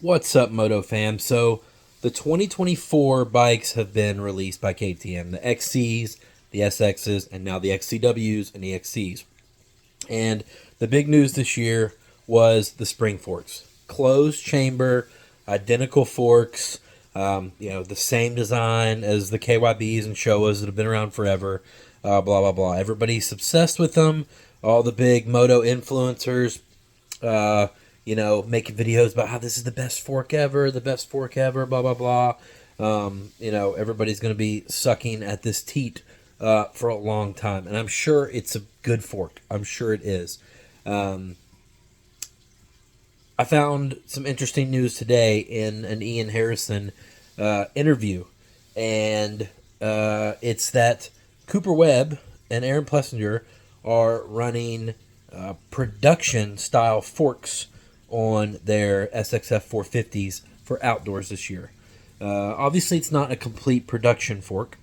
What's up, Moto fam? So, the 2024 bikes have been released by KTM, the XCs, the SXs, and now the XCWs and the XCs. And the big news this year was the spring forks. Closed chamber, identical forks, the same design as the KYBs and Showas that have been around forever, blah, blah, blah. Everybody's obsessed with them. All the big moto influencers, making videos about how this is the best fork ever, blah, blah, blah. Everybody's going to be sucking at this teat for a long time. And I'm sure it's a good fork. I'm sure it is. I found some interesting news today in an Ian Harrison interview. And it's that Cooper Webb and Aaron Plessinger are running production style forks on their SXF 450s for outdoors this year. Obviously, it's not a complete production fork,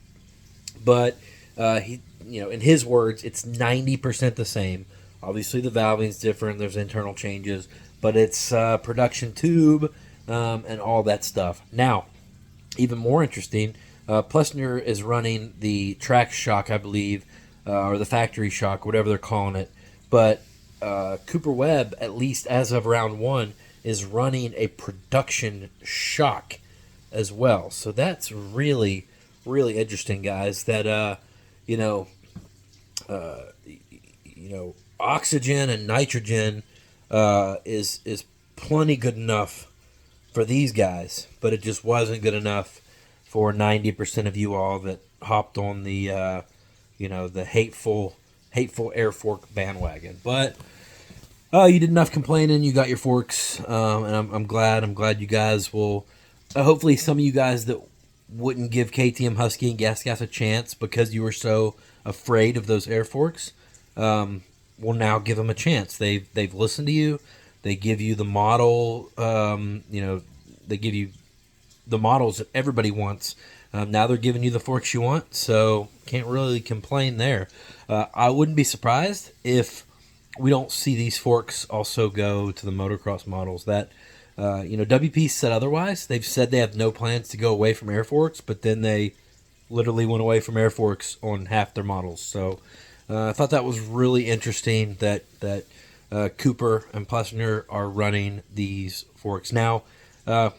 but in his words, it's 90% the same. Obviously, the valving's different. There's internal changes, but it's production tube and all that stuff. Now, even more interesting, Plessinger is running the track shock, I believe, or the factory shock, whatever they're calling it. But Cooper Webb, at least as of round one, is running a production shock as well. So that's really, really interesting, guys. That oxygen and nitrogen is plenty good enough for these guys, but it just wasn't good enough for 90% of you all that hopped on the the hateful air fork bandwagon. But you did enough complaining. You got your forks, and I'm glad. I'm glad you guys will. Hopefully, some of you guys that wouldn't give KTM Husky and Gas Gas a chance because you were so afraid of those air forks, will now give them a chance. They've listened to you. They give you the model. They give you the models that everybody wants. Now they're giving you the forks you want, so can't really complain there. I wouldn't be surprised if we don't see these forks also go to the motocross models. That WP said otherwise. They've said they have no plans to go away from air forks, but then they literally went away from air forks on half their models. So I thought that was really interesting that Cooper and Plessinger are running these forks. Now,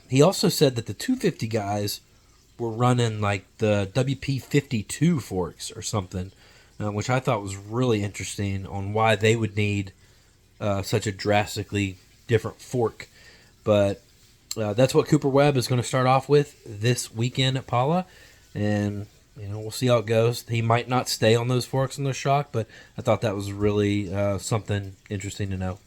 he also said that the 250 guys were running like the WP 52 forks or something, which I thought was really interesting on why they would need such a drastically different fork. But that's what Cooper Webb is going to start off with this weekend at Pala, and we'll see how it goes. He might not stay on those forks in the shock, but I thought that was really something interesting to know.